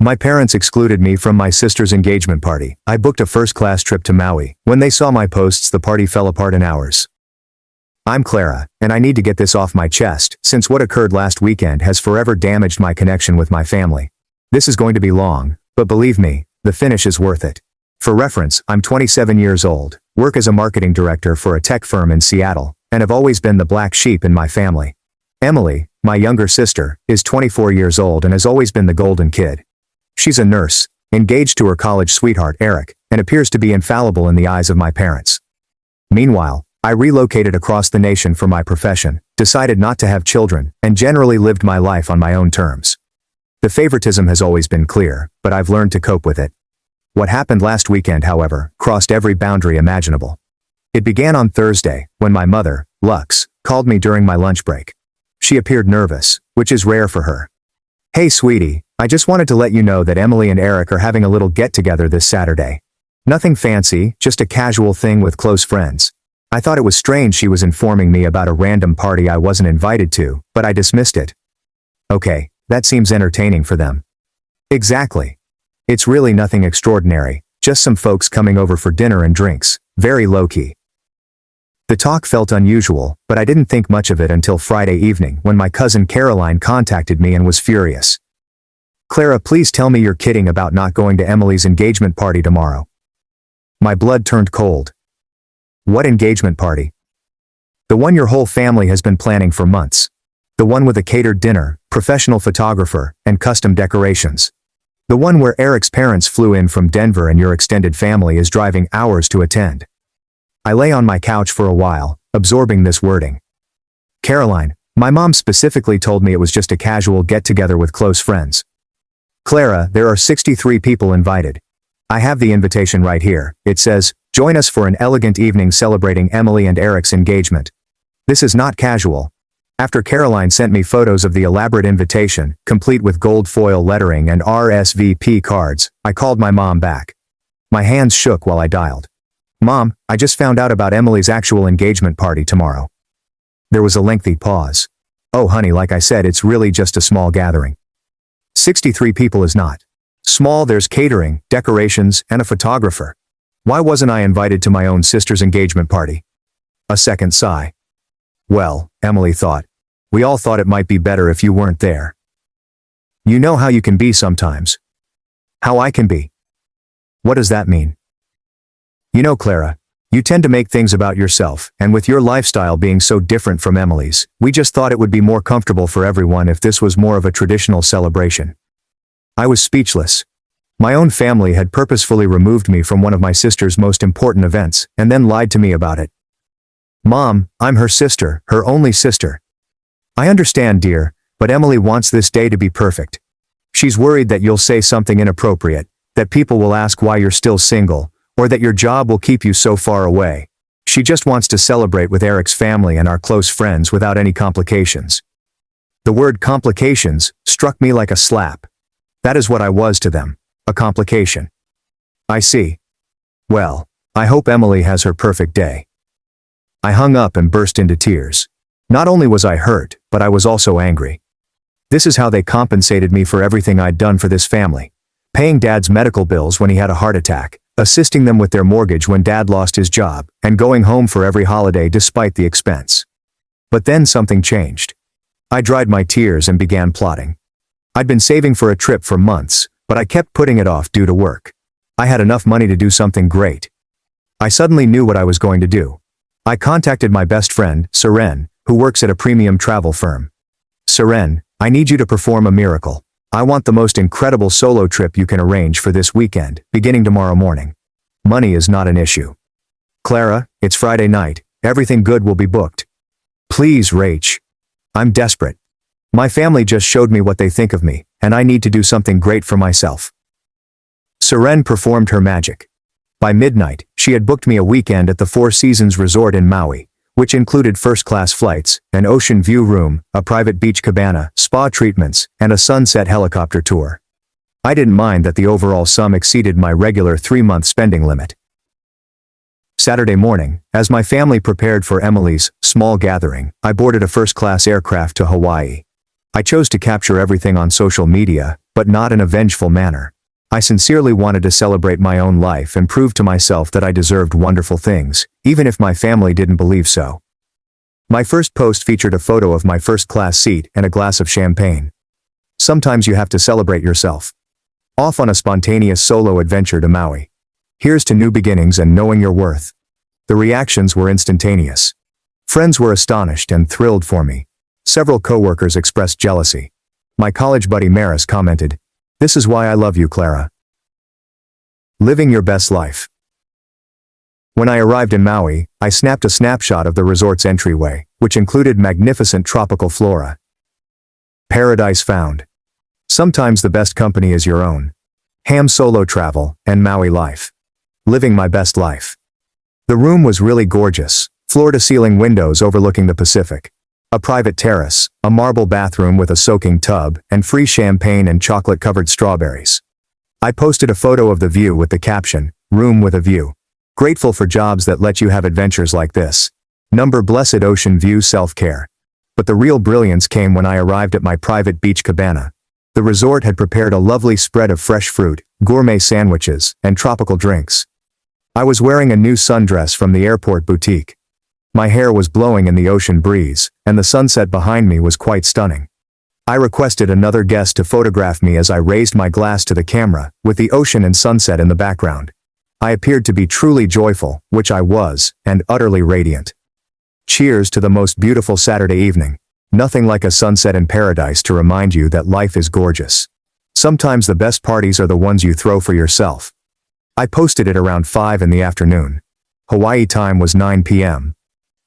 My parents excluded me from my sister's engagement party. I booked a first-class trip to Maui. When they saw my posts, the party fell apart in hours. I'm Clara, and I need to get this off my chest, since what occurred last weekend has forever damaged my connection with my family. This is going to be long, but believe me, the finish is worth it. For reference, I'm 27 years old, work as a marketing director for a tech firm in Seattle, and have always been the black sheep in my family. Emily, my younger sister, is 24 years old and has always been the golden kid. She's a nurse, engaged to her college sweetheart Eric, and appears to be infallible in the eyes of my parents. Meanwhile, I relocated across the nation for my profession, decided not to have children, and generally lived my life on my own terms. The favoritism has always been clear, but I've learned to cope with it. What happened last weekend, however, crossed every boundary imaginable. It began on Thursday, when my mother, Lux, called me during my lunch break. She appeared nervous, which is rare for her. "Hey sweetie, I just wanted to let you know that Emily and Eric are having a little get-together this Saturday. Nothing fancy, just a casual thing with close friends. I thought it was strange she was informing me about a random party I wasn't invited to, but I dismissed it." Okay, that seems entertaining for them. Exactly. It's really nothing extraordinary, just some folks coming over for dinner and drinks, very low-key. The talk felt unusual, but I didn't think much of it until Friday evening when my cousin Caroline contacted me and was furious. "Clara, please tell me you're kidding about not going to Emily's engagement party tomorrow." My blood turned cold. "What engagement party?" "The one your whole family has been planning for months. The one with a catered dinner, professional photographer, and custom decorations. The one where Eric's parents flew in from Denver and your extended family is driving hours to attend." I lay on my couch for a while, absorbing this wording. "Caroline, my mom specifically told me it was just a casual get-together with close friends." "Clara, there are 63 people invited. I have the invitation right here. It says, 'Join us for an elegant evening celebrating Emily and Eric's engagement.' This is not casual." After Caroline sent me photos of the elaborate invitation, complete with gold foil lettering and RSVP cards, I called my mom back. My hands shook while I dialed. "Mom, I just found out about Emily's actual engagement party tomorrow." There was a lengthy pause. "Oh honey, like I said, it's really just a small gathering." 63 people is not small. There's catering, decorations, and a photographer. Why wasn't I invited to my own sister's engagement party? A second sigh. "Well," Emily thought, "we all thought it might be better if you weren't there." You know how you can be sometimes. How I can be? What does that mean? You know, Clara, you tend to make things about yourself, and with your lifestyle being so different from Emily's, we just thought it would be more comfortable for everyone if this was more of a traditional celebration. I was speechless. My own family had purposefully removed me from one of my sister's most important events, and then lied to me about it. "Mom, I'm her sister, her only sister." "I understand, dear, but Emily wants this day to be perfect. She's worried that you'll say something inappropriate, that people will ask why you're still single, or that your job will keep you so far away. She just wants to celebrate with Eric's family and our close friends without any complications." The word complications struck me like a slap. That is what I was to them, a complication. I see. Well, I hope Emily has her perfect day. I hung up and burst into tears. Not only was I hurt, but I was also angry. This is how they compensated me for everything I'd done for this family. Paying Dad's medical bills when he had a heart attack, assisting them with their mortgage when Dad lost his job, and going home for every holiday despite the expense. But then something changed. I dried my tears and began plotting. I'd been saving for a trip for months, but I kept putting it off due to work. I had enough money to do something great. I suddenly knew what I was going to do. I contacted my best friend, Seren, who works at a premium travel firm. "Seren, I need you to perform a miracle. I want the most incredible solo trip you can arrange for this weekend, beginning tomorrow morning. Money is not an issue. Clara, it's Friday night, everything good will be booked. Please, Rach. I'm desperate. My family just showed me what they think of me, and I need to do something great for myself." Seren performed her magic. By midnight, she had booked me a weekend at the Four Seasons Resort in Maui, which included first-class flights, an ocean view room, a private beach cabana, spa treatments, and a sunset helicopter tour. I didn't mind that the overall sum exceeded my regular 3-month spending limit. Saturday morning, as my family prepared for Emily's small gathering, I boarded a first-class aircraft to Hawaii. I chose to capture everything on social media, but not in a vengeful manner. I sincerely wanted to celebrate my own life and prove to myself that I deserved wonderful things, even if my family didn't believe so. My first post featured a photo of my first-class seat and a glass of champagne. Sometimes you have to celebrate yourself. Off on a spontaneous solo adventure to Maui. Here's to new beginnings and knowing your worth. The reactions were instantaneous. Friends were astonished and thrilled for me. Several coworkers expressed jealousy. My college buddy Maris commented, "This is why I love you, Clara." Living your best life. When I arrived in Maui, I snapped a snapshot of the resort's entryway, which included magnificent tropical flora. Paradise found. Sometimes the best company is your own. Ham solo travel, and Maui life. Living my best life. The room was really gorgeous, floor-to-ceiling windows overlooking the Pacific. A private terrace, a marble bathroom with a soaking tub, and free champagne and chocolate-covered strawberries. I posted a photo of the view with the caption, "Room with a view." Grateful for jobs that let you have adventures like this. Blessed ocean view self-care. But the real brilliance came when I arrived at my private beach cabana. The resort had prepared a lovely spread of fresh fruit, gourmet sandwiches, and tropical drinks. I was wearing a new sundress from the airport boutique. My hair was blowing in the ocean breeze, and the sunset behind me was quite stunning. I requested another guest to photograph me as I raised my glass to the camera, with the ocean and sunset in the background. I appeared to be truly joyful, which I was, and utterly radiant. Cheers to the most beautiful Saturday evening. Nothing like a sunset in paradise to remind you that life is gorgeous. Sometimes the best parties are the ones you throw for yourself. I posted it around 5 in the afternoon. Hawaii time was 9 p.m.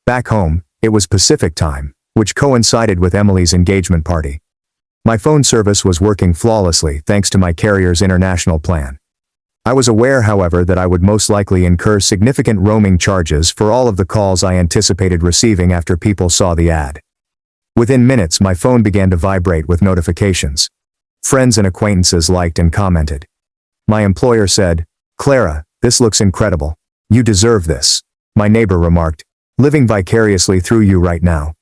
Back home, it was Pacific time, which coincided with Emily's engagement party. My phone service was working flawlessly thanks to my carrier's international plan. I was aware, however, that I would most likely incur significant roaming charges for all of the calls I anticipated receiving after people saw the ad. Within minutes, my phone began to vibrate with notifications. Friends and acquaintances liked and commented. My employer said, "Clara, this looks incredible. You deserve this." My neighbor remarked, "Living vicariously through you right now."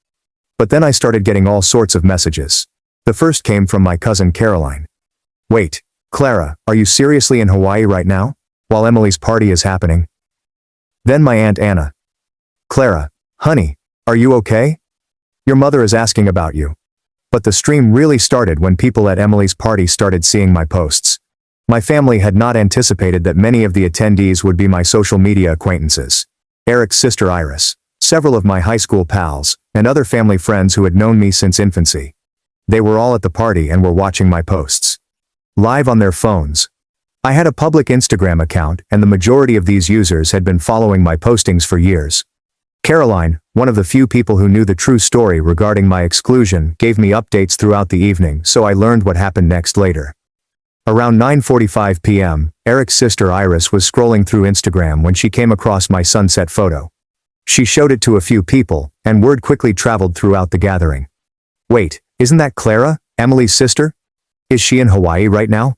But then I started getting all sorts of messages. The first came from my cousin Caroline. "Wait, Clara, are you seriously in Hawaii right now? While Emily's party is happening?" Then my Aunt Anna. "Clara, honey, are you okay? Your mother is asking about you." But the stream really started when people at Emily's party started seeing my posts. My family had not anticipated that many of the attendees would be my social media acquaintances. Eric's sister Iris, several of my high school pals, and other family friends who had known me since infancy. They were all at the party and were watching my posts. Live on their phones. I had a public Instagram account, and the majority of these users had been following my postings for years. Caroline, one of the few people who knew the true story regarding my exclusion, gave me updates throughout the evening, so I learned what happened next later. Around 9:45 p.m., Eric's sister Iris was scrolling through Instagram when she came across my sunset photo. She showed it to a few people, and word quickly traveled throughout the gathering. "Wait, isn't that Clara, Emily's sister? Is she in Hawaii right now?"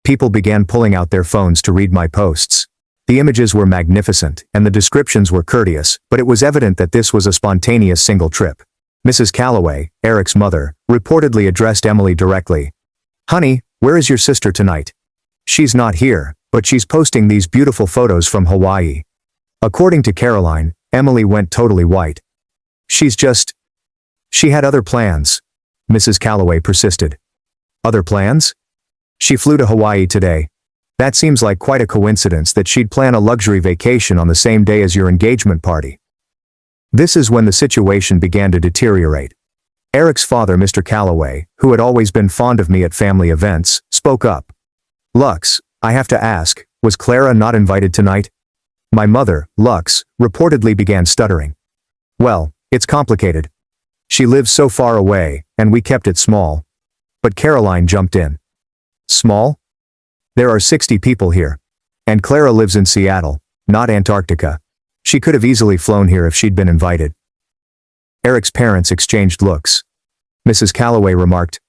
People began pulling out their phones to read my posts. The images were magnificent, and the descriptions were courteous, but it was evident that this was a spontaneous single trip. Mrs. Calloway, Eric's mother, reportedly addressed Emily directly. "Honey, where is your sister tonight? She's not here, but she's posting these beautiful photos from Hawaii." According to Caroline, Emily went totally white. She had other plans," Mrs. Calloway persisted. "Other plans? She flew to Hawaii today. That seems like quite a coincidence that she'd plan a luxury vacation on the same day as your engagement party." This is when the situation began to deteriorate. Eric's father, Mr. Calloway, who had always been fond of me at family events, spoke up. "Lux, I have to ask, was Clara not invited tonight?" My mother, Lux, reportedly began stuttering. "Well, it's complicated. She lives so far away, and we kept it small." But Caroline jumped in. "Small? There are 60 people here. And Clara lives in Seattle, not Antarctica. She could have easily flown here if she'd been invited." Eric's parents exchanged looks. Mrs. Calloway remarked,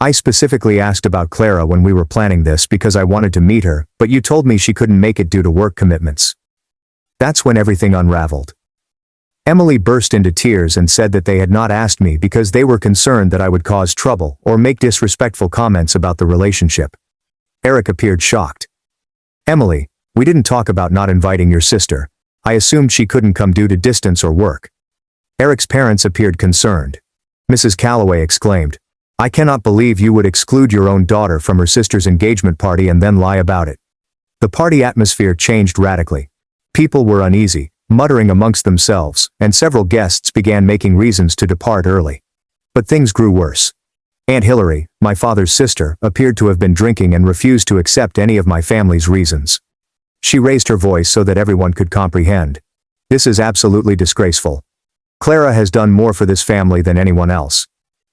"I specifically asked about Clara when we were planning this because I wanted to meet her, but you told me she couldn't make it due to work commitments." That's when everything unraveled. Emily burst into tears and said that they had not asked me because they were concerned that I would cause trouble or make disrespectful comments about the relationship. Eric appeared shocked. Emily, we didn't talk about not inviting your sister. I assumed she couldn't come due to distance or work. Eric's parents appeared concerned. Mrs. Calloway exclaimed, I cannot believe you would exclude your own daughter from her sister's engagement party and then lie about it. The party atmosphere changed radically. People were uneasy, muttering amongst themselves, and several guests began making reasons to depart early. But things grew worse. Aunt Hillary, my father's sister, appeared to have been drinking and refused to accept any of my family's reasons. She raised her voice so that everyone could comprehend. This is absolutely disgraceful. Clara has done more for this family than anyone else.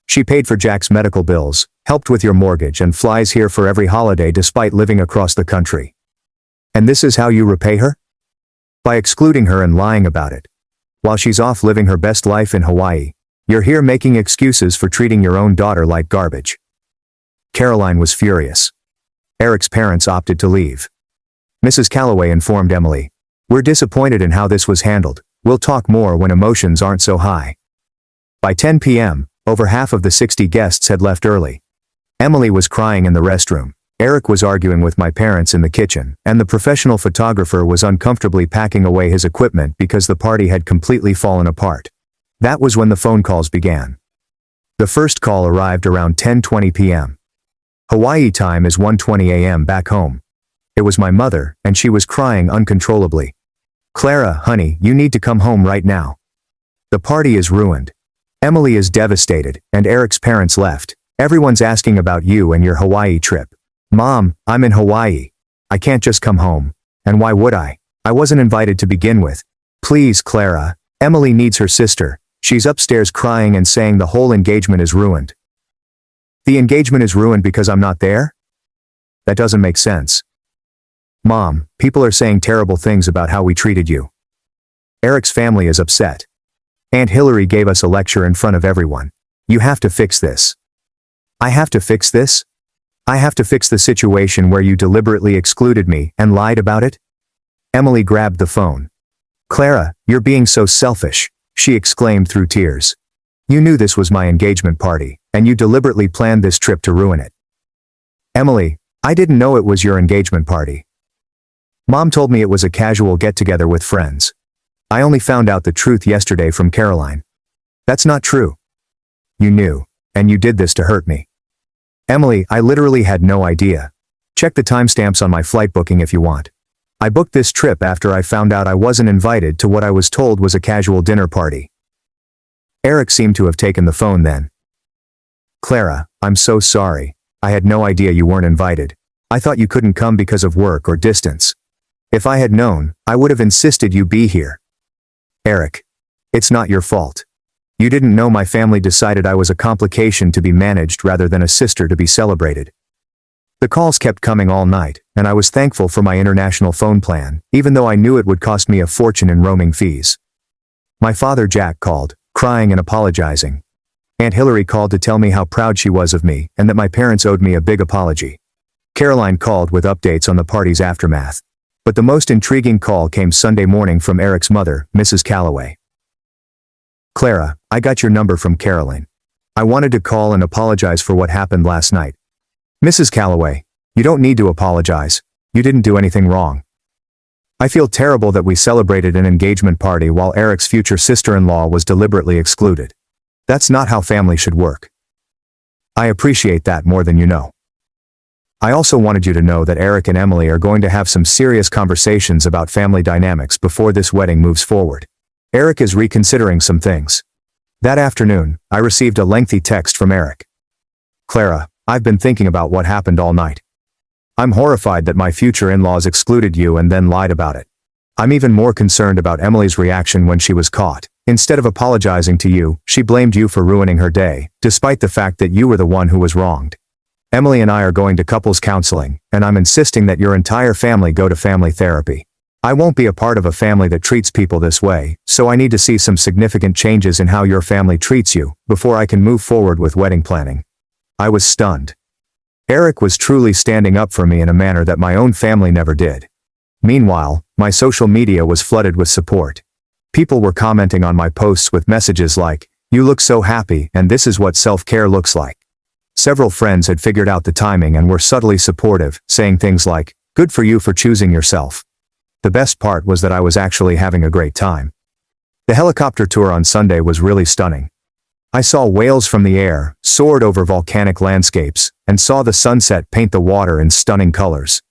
She paid for Jack's medical bills, helped with your mortgage, and flies here for every holiday despite living across the country. And this is how you repay her? By excluding her and lying about it. While she's off living her best life in Hawaii, you're here making excuses for treating your own daughter like garbage. Caroline was furious. Eric's parents opted to leave. Mrs. Calloway informed Emily, we're disappointed in how this was handled. We'll talk more when emotions aren't so high. By 10 p.m., over half of the 60 guests had left early. Emily was crying in the restroom. Eric was arguing with my parents in the kitchen, and the professional photographer was uncomfortably packing away his equipment because the party had completely fallen apart. That was when the phone calls began. The first call arrived around 10:20 p.m. Hawaii time is 1:20 a.m. back home. It was my mother, and she was crying uncontrollably. Clara, honey, you need to come home right now. The party is ruined. Emily is devastated, and Eric's parents left. Everyone's asking about you and your Hawaii trip. Mom, I'm in Hawaii. I can't just come home. And why would I? I wasn't invited to begin with. Please, Clara. Emily needs her sister. She's upstairs crying and saying the whole engagement is ruined. The engagement is ruined because I'm not there? That doesn't make sense. Mom, people are saying terrible things about how we treated you. Eric's family is upset. Aunt Hillary gave us a lecture in front of everyone. You have to fix this. I have to fix this? I have to fix the situation where you deliberately excluded me and lied about it? Emily grabbed the phone. Clara, you're being so selfish, she exclaimed through tears. You knew this was my engagement party, and you deliberately planned this trip to ruin it. Emily, I didn't know it was your engagement party. Mom told me it was a casual get-together with friends. I only found out the truth yesterday from Caroline. That's not true. You knew, and you did this to hurt me. Emily, I literally had no idea. Check the timestamps on my flight booking if you want. I booked this trip after I found out I wasn't invited to what I was told was a casual dinner party. Eric seemed to have taken the phone then. Clara, I'm so sorry. I had no idea you weren't invited. I thought you couldn't come because of work or distance. If I had known, I would have insisted you be here. Eric, it's not your fault. You didn't know my family decided I was a complication to be managed rather than a sister to be celebrated. The calls kept coming all night, and I was thankful for my international phone plan, even though I knew it would cost me a fortune in roaming fees. My father Jack called, crying and apologizing. Aunt Hillary called to tell me how proud she was of me and that my parents owed me a big apology. Caroline called with updates on the party's aftermath. But the most intriguing call came Sunday morning from Eric's mother, Mrs. Calloway. Clara, I got your number from Caroline. I wanted to call and apologize for what happened last night. Mrs. Calloway, you don't need to apologize. You didn't do anything wrong. I feel terrible that we celebrated an engagement party while Eric's future sister-in-law was deliberately excluded. That's not how family should work. I appreciate that more than you know. I also wanted you to know that Eric and Emily are going to have some serious conversations about family dynamics before this wedding moves forward. Eric is reconsidering some things. That afternoon, I received a lengthy text from Eric. Clara, I've been thinking about what happened all night. I'm horrified that my future in-laws excluded you and then lied about it. I'm even more concerned about Emily's reaction when she was caught. Instead of apologizing to you, she blamed you for ruining her day, despite the fact that you were the one who was wronged. Emily and I are going to couples counseling, and I'm insisting that your entire family go to family therapy. I won't be a part of a family that treats people this way, so I need to see some significant changes in how your family treats you, before I can move forward with wedding planning. I was stunned. Eric was truly standing up for me in a manner that my own family never did. Meanwhile, my social media was flooded with support. People were commenting on my posts with messages like, "You look so happy, and this is what self-care looks like." Several friends had figured out the timing and were subtly supportive, saying things like, "Good for you for choosing yourself." The best part was that I was actually having a great time. The helicopter tour on Sunday was really stunning. I saw whales from the air, soared over volcanic landscapes, and saw the sunset paint the water in stunning colors.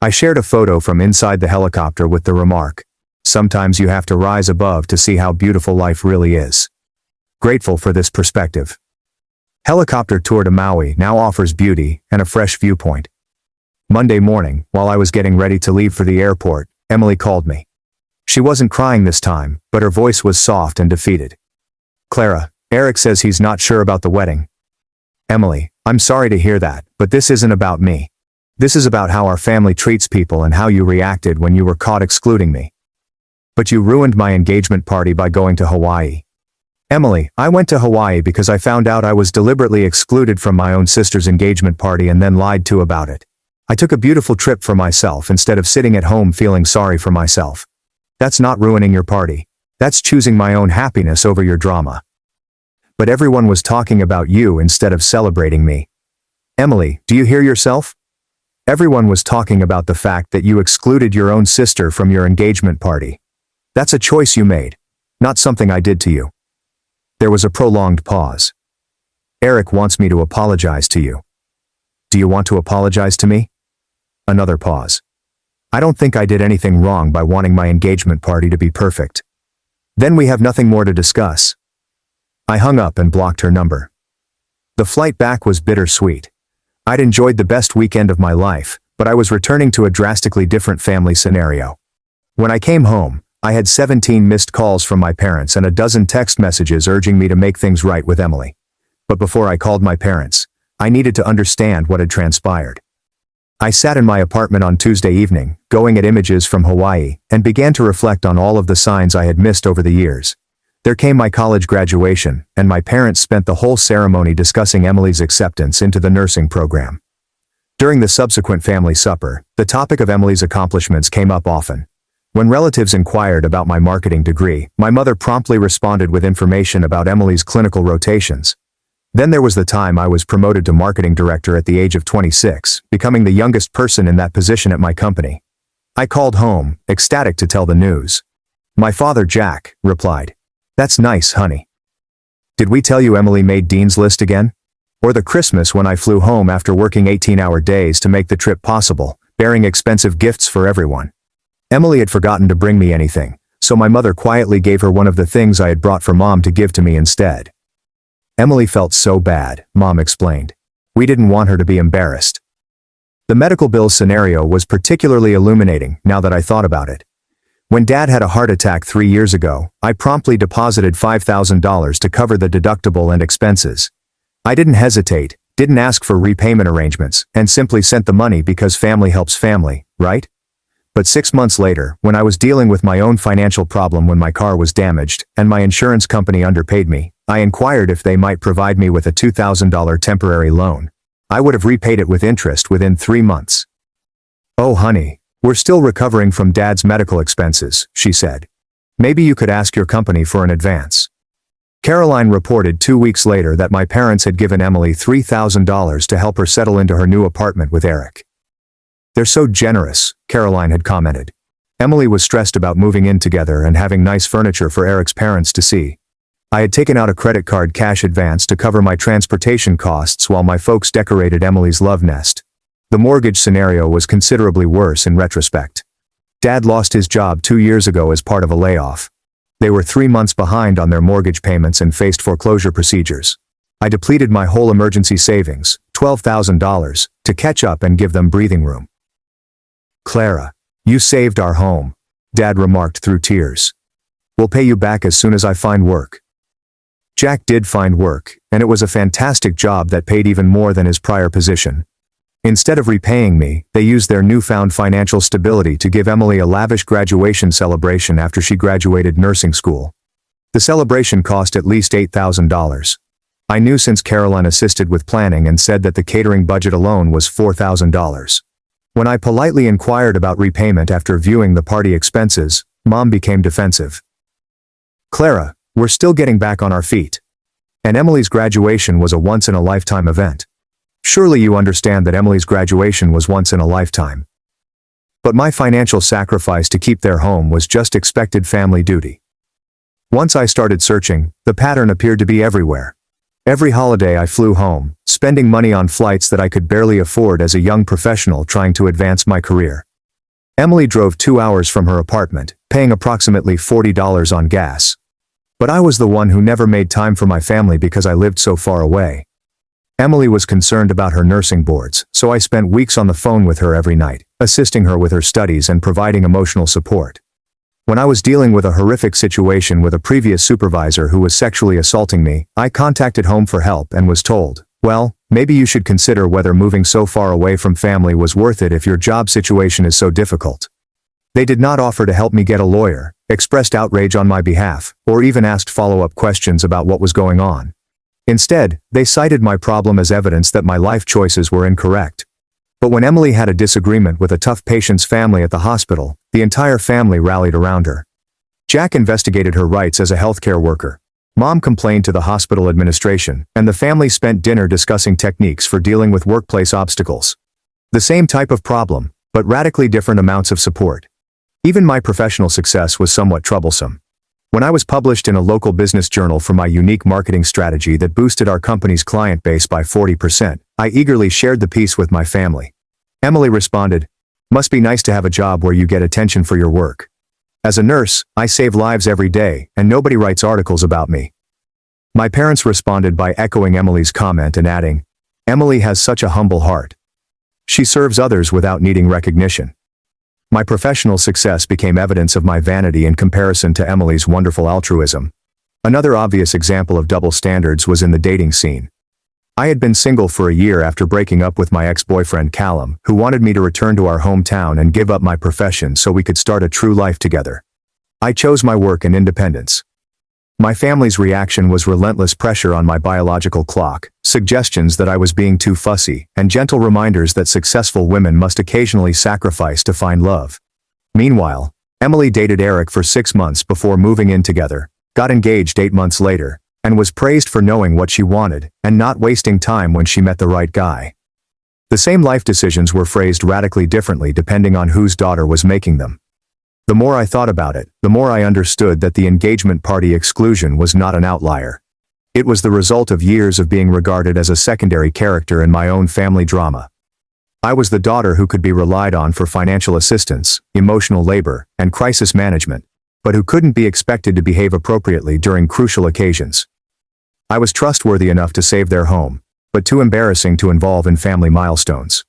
I shared a photo from inside the helicopter with the remark, "Sometimes you have to rise above to see how beautiful life really is." Grateful for this perspective. Helicopter tour to Maui now offers beauty and a fresh viewpoint. Monday morning, while I was getting ready to leave for the airport, Emily called me. She wasn't crying this time, but her voice was soft and defeated. "Clara, Eric says he's not sure about the wedding." "Emily, I'm sorry to hear that, but this isn't about me. This is about how our family treats people and how you reacted when you were caught excluding me." "But you ruined my engagement party by going to Hawaii." "Emily, I went to Hawaii because I found out I was deliberately excluded from my own sister's engagement party and then lied to about it. I took a beautiful trip for myself instead of sitting at home feeling sorry for myself. That's not ruining your party. That's choosing my own happiness over your drama." "But everyone was talking about you instead of celebrating me." "Emily, do you hear yourself? Everyone was talking about the fact that you excluded your own sister from your engagement party. That's a choice you made, not something I did to you." There was a prolonged pause. "Eric wants me to apologize to you." "Do you want to apologize to me?" Another pause. "I don't think I did anything wrong by wanting my engagement party to be perfect." "Then we have nothing more to discuss." I hung up and blocked her number. The flight back was bittersweet. I'd enjoyed the best weekend of my life, but I was returning to a drastically different family scenario. When I came home, I had 17 missed calls from my parents and a dozen text messages urging me to make things right with Emily. But before I called my parents, I needed to understand what had transpired. I sat in my apartment on Tuesday evening, going at images from Hawaii, and began to reflect on all of the signs I had missed over the years. There came my college graduation, and my parents spent the whole ceremony discussing Emily's acceptance into the nursing program. During the subsequent family supper, the topic of Emily's accomplishments came up often. When relatives inquired about my marketing degree, my mother promptly responded with information about Emily's clinical rotations. Then there was the time I was promoted to marketing director at the age of 26, becoming the youngest person in that position at my company. I called home, ecstatic to tell the news. My father, Jack, replied, "That's nice, honey. Did we tell you Emily made Dean's List again? Or the Christmas when I flew home after working 18-hour days to make the trip possible, bearing expensive gifts for everyone? Emily had forgotten to bring me anything, so my mother quietly gave her one of the things I had brought for Mom to give to me instead. Emily felt so bad, Mom explained. We didn't want her to be embarrassed." The medical bill scenario was particularly illuminating now that I thought about it. When Dad had a heart attack 3 years ago, I promptly deposited $5,000 to cover the deductible and expenses. I didn't hesitate, didn't ask for repayment arrangements, and simply sent the money because family helps family, right? But 6 months later, when I was dealing with my own financial problem when my car was damaged, and my insurance company underpaid me, I inquired if they might provide me with a $2,000 temporary loan. I would have repaid it with interest within 3 months. "Oh honey, we're still recovering from Dad's medical expenses," she said. "Maybe you could ask your company for an advance." Caroline reported 2 weeks later that my parents had given Emily $3,000 to help her settle into her new apartment with Eric. "They're so generous," Caroline had commented. Emily was stressed about moving in together and having nice furniture for Eric's parents to see. I had taken out a credit card cash advance to cover my transportation costs while my folks decorated Emily's love nest. The mortgage scenario was considerably worse in retrospect. Dad lost his job 2 years ago as part of a layoff. They were 3 months behind on their mortgage payments and faced foreclosure procedures. I depleted my whole emergency savings, $12,000, to catch up and give them breathing room. "Clara, you saved our home," Dad remarked through tears. "We'll pay you back as soon as I find work." Jack did find work, and it was a fantastic job that paid even more than his prior position. Instead of repaying me, they used their newfound financial stability to give Emily a lavish graduation celebration after she graduated nursing school. The celebration cost at least $8,000. I knew since Caroline assisted with planning and said that the catering budget alone was $4,000. When I politely inquired about repayment after viewing the party expenses, Mom became defensive. Clara, we're still getting back on our feet. And Emily's graduation was a once-in-a-lifetime event. Surely you understand that Emily's graduation was once in a lifetime. But my financial sacrifice to keep their home was just expected family duty. Once I started searching, the pattern appeared to be everywhere. Every holiday I flew home, spending money on flights that I could barely afford as a young professional trying to advance my career. Emily drove 2 hours from her apartment, paying approximately $40 on gas. But I was the one who never made time for my family because I lived so far away. Emily was concerned about her nursing boards, so I spent weeks on the phone with her every night, assisting her with her studies and providing emotional support. When I was dealing with a horrific situation with a previous supervisor who was sexually assaulting me, I contacted home for help and was told, well, maybe you should consider whether moving so far away from family was worth it if your job situation is so difficult. They did not offer to help me get a lawyer, expressed outrage on my behalf, or even asked follow-up questions about what was going on. Instead, they cited my problem as evidence that my life choices were incorrect. But when Emily had a disagreement with a tough patient's family at the hospital, the entire family rallied around her. Jack investigated her rights as a healthcare worker. Mom complained to the hospital administration, and the family spent dinner discussing techniques for dealing with workplace obstacles. The same type of problem, but radically different amounts of support. Even my professional success was somewhat troublesome. When I was published in a local business journal for my unique marketing strategy that boosted our company's client base by 40%, I eagerly shared the piece with my family. Emily responded, "Must be nice to have a job where you get attention for your work. As a nurse, I save lives every day, and nobody writes articles about me." My parents responded by echoing Emily's comment and adding, "Emily has such a humble heart. She serves others without needing recognition." My professional success became evidence of my vanity in comparison to Emily's wonderful altruism. Another obvious example of double standards was in the dating scene. I had been single for a year after breaking up with my ex-boyfriend Callum, who wanted me to return to our hometown and give up my profession so we could start a true life together. I chose my work and independence. My family's reaction was relentless pressure on my biological clock, suggestions that I was being too fussy, and gentle reminders that successful women must occasionally sacrifice to find love. Meanwhile, Emily dated Eric for 6 months before moving in together, got engaged 8 months later, and was praised for knowing what she wanted and not wasting time when she met the right guy. The same life decisions were phrased radically differently depending on whose daughter was making them. The more I thought about it, the more I understood that the engagement party exclusion was not an outlier. It was the result of years of being regarded as a secondary character in my own family drama. I was the daughter who could be relied on for financial assistance, emotional labor, and crisis management, but who couldn't be expected to behave appropriately during crucial occasions. I was trustworthy enough to save their home, but too embarrassing to involve in family milestones.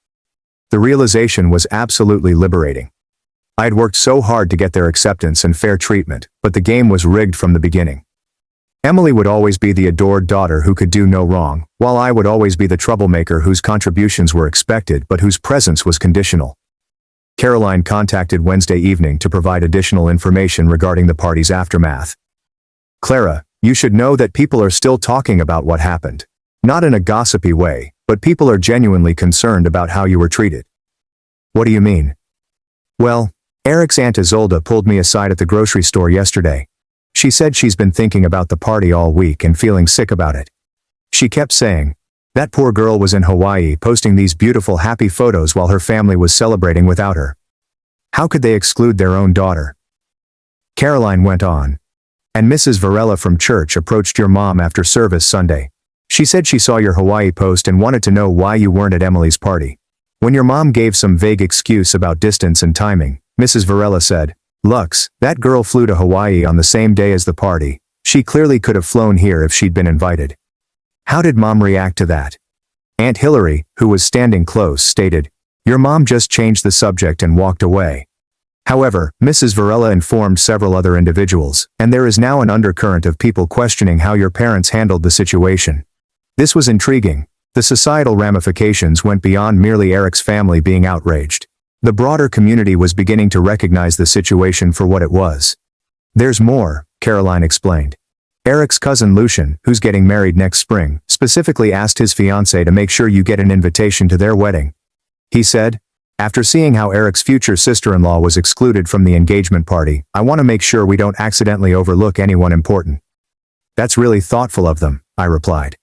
The realization was absolutely liberating. I had worked so hard to get their acceptance and fair treatment, but the game was rigged from the beginning. Emily would always be the adored daughter who could do no wrong, while I would always be the troublemaker whose contributions were expected but whose presence was conditional. Caroline contacted Wednesday evening to provide additional information regarding the party's aftermath. "Clara, you should know that people are still talking about what happened. Not in a gossipy way, but people are genuinely concerned about how you were treated." "What do you mean?" "Well, Eric's Aunt Isolde pulled me aside at the grocery store yesterday. She said she's been thinking about the party all week and feeling sick about it. She kept saying, 'That poor girl was in Hawaii posting these beautiful happy photos while her family was celebrating without her. How could they exclude their own daughter?'" Caroline went on. "And Mrs. Varela from church approached your mom after service Sunday. She said she saw your Hawaii post and wanted to know why you weren't at Emily's party. When your mom gave some vague excuse about distance and timing, Mrs. Varela said, 'Lux, that girl flew to Hawaii on the same day as the party. She clearly could have flown here if she'd been invited.'" How did Mom react to that? Aunt Hillary, who was standing close, stated, "Your mom just changed the subject and walked away." However, Mrs. Varela informed several other individuals, and there is now an undercurrent of people questioning how your parents handled the situation. This was intriguing. The societal ramifications went beyond merely Eric's family being outraged. The broader community was beginning to recognize the situation for what it was. "There's more," Caroline explained. "Eric's cousin Lucian, who's getting married next spring, specifically asked his fiancé to make sure you get an invitation to their wedding. He said, After seeing how Eric's future sister-in-law was excluded from the engagement party, I want to make sure we don't accidentally overlook anyone important. That's really thoughtful of them, I replied.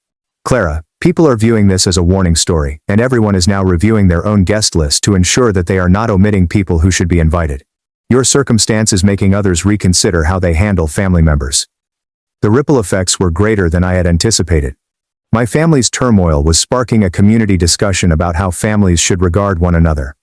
Clara, people are viewing this as a warning story, and everyone is now reviewing their own guest list to ensure that they are not omitting people who should be invited. Your circumstance is making others reconsider how they handle family members. The ripple effects were greater than I had anticipated. My family's turmoil was sparking a community discussion about how families should regard one another.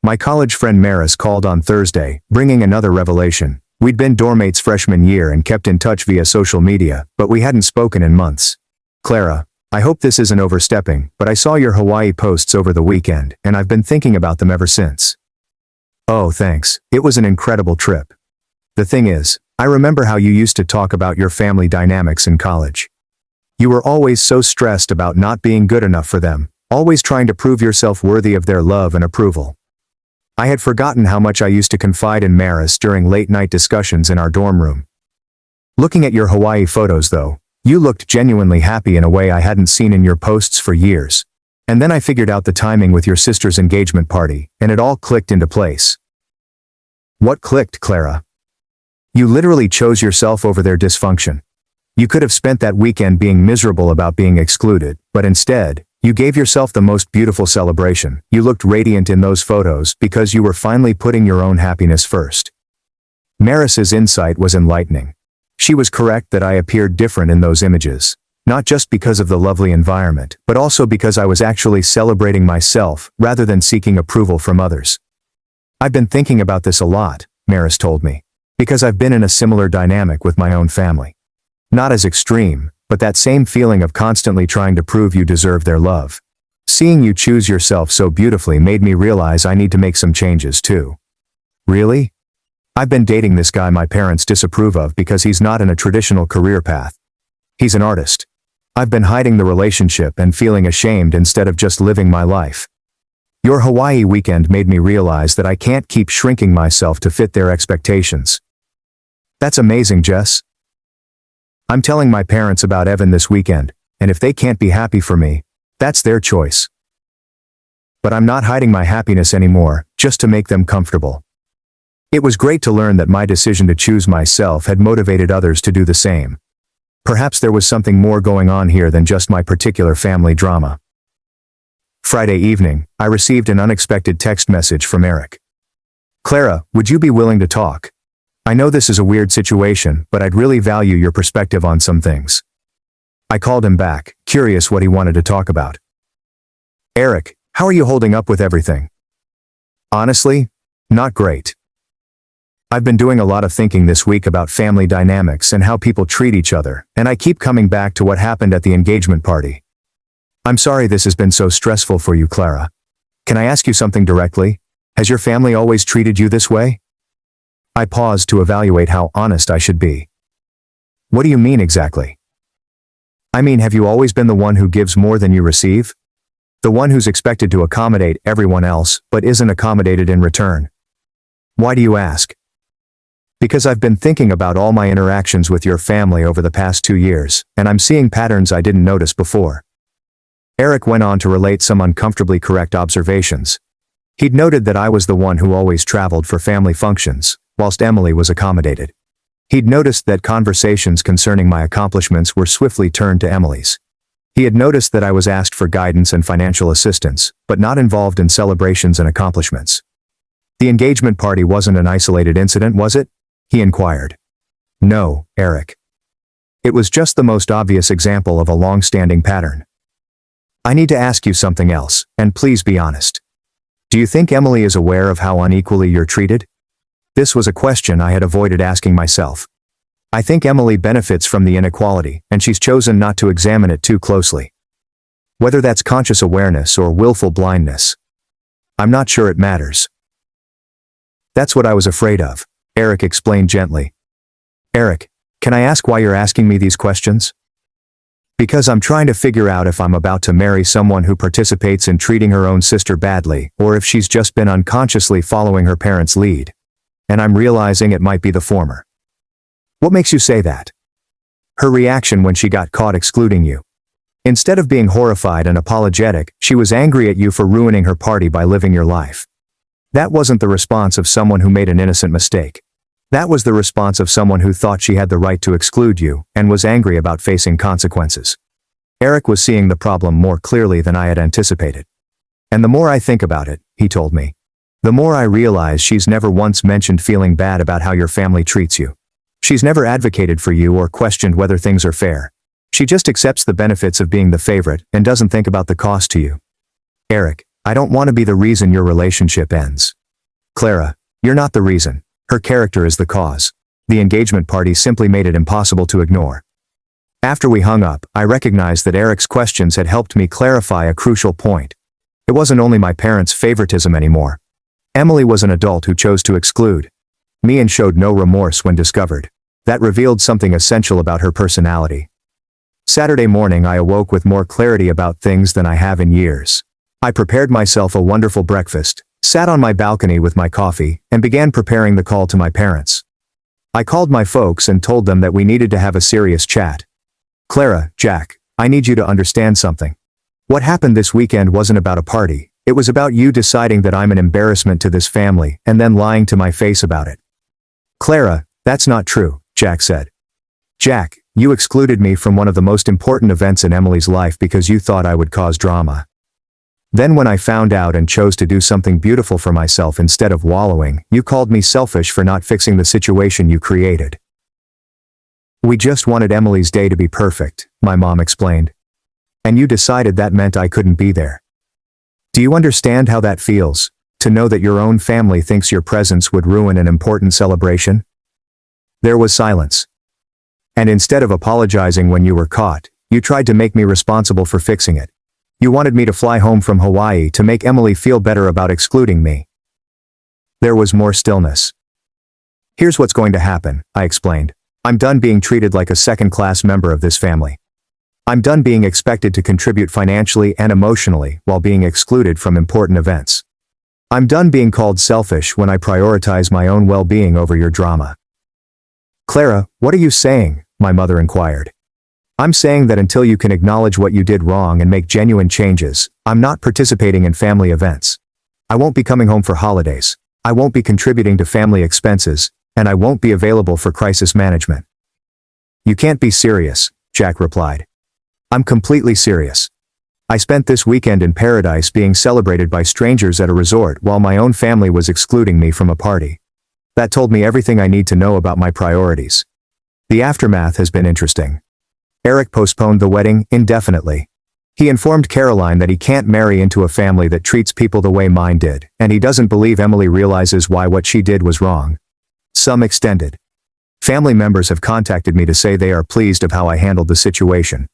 My college friend Maris called on Thursday, bringing another revelation. We'd been doormates freshman year and kept in touch via social media, but we hadn't spoken in months. Clara, I hope this isn't overstepping, but I saw your Hawaii posts over the weekend, and I've been thinking about them ever since. Oh, thanks. It was an incredible trip. The thing is, I remember how you used to talk about your family dynamics in college. You were always so stressed about not being good enough for them, always trying to prove yourself worthy of their love and approval. I had forgotten how much I used to confide in Maris during late-night discussions in our dorm room. Looking at your Hawaii photos though, you looked genuinely happy in a way I hadn't seen in your posts for years. And then I figured out the timing with your sister's engagement party, and it all clicked into place. What clicked, Clara? You literally chose yourself over their dysfunction. You could have spent that weekend being miserable about being excluded, but instead, you gave yourself the most beautiful celebration. You looked radiant in those photos because you were finally putting your own happiness first. Maris's insight was enlightening. She was correct that I appeared different in those images, not just because of the lovely environment, but also because I was actually celebrating myself rather than seeking approval from others. I've been thinking about this a lot, Maris told me, because I've been in a similar dynamic with my own family. Not as extreme, but that same feeling of constantly trying to prove you deserve their love. Seeing you choose yourself so beautifully made me realize I need to make some changes too. Really? I've been dating this guy my parents disapprove of because he's not in a traditional career path. He's an artist. I've been hiding the relationship and feeling ashamed instead of just living my life. Your Hawaii weekend made me realize that I can't keep shrinking myself to fit their expectations. That's amazing, Jess. I'm telling my parents about Evan this weekend, and if they can't be happy for me, that's their choice. But I'm not hiding my happiness anymore, just to make them comfortable. It was great to learn that my decision to choose myself had motivated others to do the same. Perhaps there was something more going on here than just my particular family drama. Friday evening, I received an unexpected text message from Eric. Clara, would you be willing to talk? I know this is a weird situation, but I'd really value your perspective on some things. I called him back, curious what he wanted to talk about. Eric, how are you holding up with everything? Honestly, not great. I've been doing a lot of thinking this week about family dynamics and how people treat each other, and I keep coming back to what happened at the engagement party. I'm sorry this has been so stressful for you, Clara. Can I ask you something directly? Has your family always treated you this way? I paused to evaluate how honest I should be. What do you mean exactly? I mean, have you always been the one who gives more than you receive? The one who's expected to accommodate everyone else, but isn't accommodated in return? Why do you ask? Because I've been thinking about all my interactions with your family over the past 2 years, and I'm seeing patterns I didn't notice before. Eric went on to relate some uncomfortably correct observations. He'd noted that I was the one who always traveled for family functions, whilst Emily was accommodated. He'd noticed that conversations concerning my accomplishments were swiftly turned to Emily's. He had noticed that I was asked for guidance and financial assistance, but not involved in celebrations and accomplishments. The engagement party wasn't an isolated incident, was it? He inquired. No, Eric. It was just the most obvious example of a long-standing pattern. I need to ask you something else, and please be honest. Do you think Emily is aware of how unequally you're treated? This was a question I had avoided asking myself. I think Emily benefits from the inequality, and she's chosen not to examine it too closely. Whether that's conscious awareness or willful blindness, I'm not sure it matters. That's what I was afraid of, Eric explained gently. Eric, can I ask why you're asking me these questions? Because I'm trying to figure out if I'm about to marry someone who participates in treating her own sister badly, or if she's just been unconsciously following her parents' lead. And I'm realizing it might be the former. What makes you say that? Her reaction when she got caught excluding you. Instead of being horrified and apologetic, she was angry at you for ruining her party by living your life. That wasn't the response of someone who made an innocent mistake. That was the response of someone who thought she had the right to exclude you and was angry about facing consequences. Eric was seeing the problem more clearly than I had anticipated. And the more I think about it, he told me, the more I realize she's never once mentioned feeling bad about how your family treats you. She's never advocated for you or questioned whether things are fair. She just accepts the benefits of being the favorite and doesn't think about the cost to you. Eric, I don't want to be the reason your relationship ends. Clara, you're not the reason. Her character is the cause. The engagement party simply made it impossible to ignore. After we hung up, I recognized that Eric's questions had helped me clarify a crucial point. It wasn't only my parents' favoritism anymore. Emily was an adult who chose to exclude me and showed no remorse when discovered. That revealed something essential about her personality. Saturday morning I awoke with more clarity about things than I have in years. I prepared myself a wonderful breakfast, sat on my balcony with my coffee, and began preparing the call to my parents. I called my folks and told them that we needed to have a serious chat. Clara, Jack, I need you to understand something. What happened this weekend wasn't about a party, it was about you deciding that I'm an embarrassment to this family and then lying to my face about it. Clara, that's not true, Jack said. Jack, you excluded me from one of the most important events in Emily's life because you thought I would cause drama. Then when I found out and chose to do something beautiful for myself instead of wallowing, you called me selfish for not fixing the situation you created. We just wanted Emily's day to be perfect, my mom explained. And you decided that meant I couldn't be there. Do you understand how that feels, to know that your own family thinks your presence would ruin an important celebration? There was silence. And instead of apologizing when you were caught, you tried to make me responsible for fixing it. You wanted me to fly home from Hawaii to make Emily feel better about excluding me. There was more stillness. Here's what's going to happen, I explained. I'm done being treated like a second-class member of this family. I'm done being expected to contribute financially and emotionally while being excluded from important events. I'm done being called selfish when I prioritize my own well-being over your drama. Clara, what are you saying? My mother inquired. I'm saying that until you can acknowledge what you did wrong and make genuine changes, I'm not participating in family events. I won't be coming home for holidays. I won't be contributing to family expenses, and I won't be available for crisis management. You can't be serious, Jack replied. I'm completely serious. I spent this weekend in paradise being celebrated by strangers at a resort while my own family was excluding me from a party. That told me everything I need to know about my priorities. The aftermath has been interesting. Eric postponed the wedding indefinitely. He informed Caroline that he can't marry into a family that treats people the way mine did, and he doesn't believe Emily realizes why what she did was wrong. Some extended. Family members have contacted me to say they are pleased of how I handled the situation.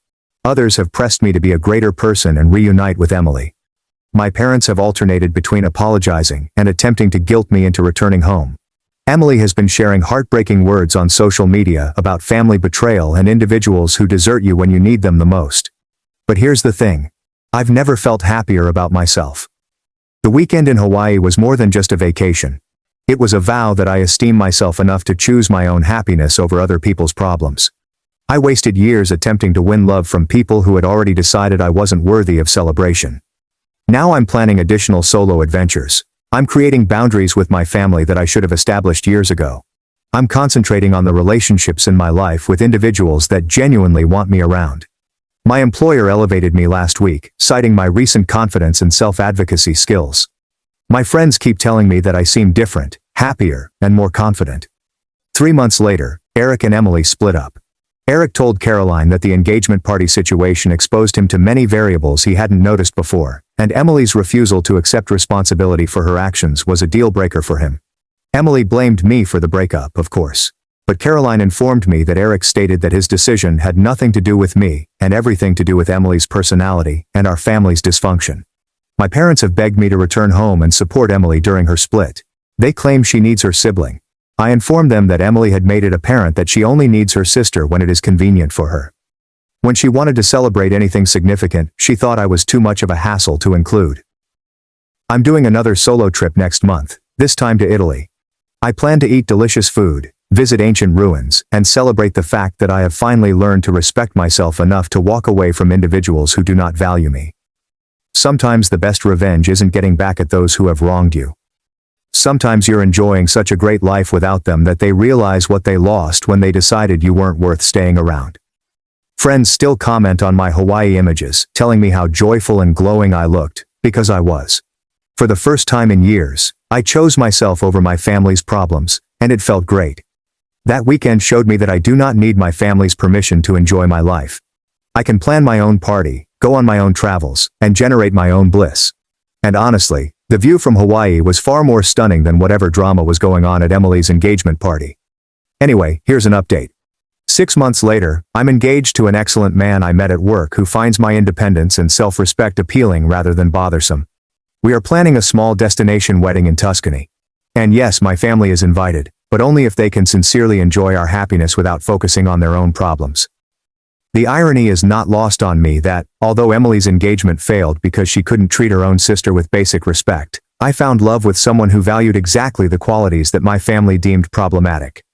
Others have pressed me to be a greater person and reunite with Emily. My parents have alternated between apologizing and attempting to guilt me into returning home. Emily has been sharing heartbreaking words on social media about family betrayal and individuals who desert you when you need them the most. But here's the thing. I've never felt happier about myself. The weekend in Hawaii was more than just a vacation. It was a vow that I esteem myself enough to choose my own happiness over other people's problems. I wasted years attempting to win love from people who had already decided I wasn't worthy of celebration. Now I'm planning additional solo adventures. I'm creating boundaries with my family that I should have established years ago. I'm concentrating on the relationships in my life with individuals that genuinely want me around. My employer elevated me last week, citing my recent confidence and self-advocacy skills. My friends keep telling me that I seem different, happier, and more confident. 3 months later, Eric and Emily split up. Eric told Caroline that the engagement party situation exposed him to many variables he hadn't noticed before, and Emily's refusal to accept responsibility for her actions was a deal-breaker for him. Emily blamed me for the breakup, of course. But Caroline informed me that Eric stated that his decision had nothing to do with me, and everything to do with Emily's personality and our family's dysfunction. My parents have begged me to return home and support Emily during her split. They claim she needs her sibling. I informed them that Emily had made it apparent that she only needs her sister when it is convenient for her. When she wanted to celebrate anything significant, she thought I was too much of a hassle to include. I'm doing another solo trip next month, this time to Italy. I plan to eat delicious food, visit ancient ruins, and celebrate the fact that I have finally learned to respect myself enough to walk away from individuals who do not value me. Sometimes the best revenge isn't getting back at those who have wronged you. Sometimes you're enjoying such a great life without them that they realize what they lost when they decided you weren't worth staying around. Friends still comment on my Hawaii images, telling me how joyful and glowing I looked, because I was. For the first time in years, I chose myself over my family's problems, and it felt great. That weekend showed me that I do not need my family's permission to enjoy my life. I can plan my own party, go on my own travels, and generate my own bliss. And honestly, the view from Hawaii was far more stunning than whatever drama was going on at Emily's engagement party. Anyway, here's an update. 6 months later, I'm engaged to an excellent man I met at work who finds my independence and self-respect appealing rather than bothersome. We are planning a small destination wedding in Tuscany. And yes, my family is invited, but only if they can sincerely enjoy our happiness without focusing on their own problems. The irony is not lost on me that, although Emily's engagement failed because she couldn't treat her own sister with basic respect, I found love with someone who valued exactly the qualities that my family deemed problematic.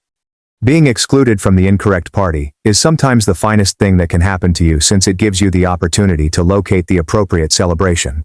Being excluded from the incorrect party is sometimes the finest thing that can happen to you since it gives you the opportunity to locate the appropriate celebration.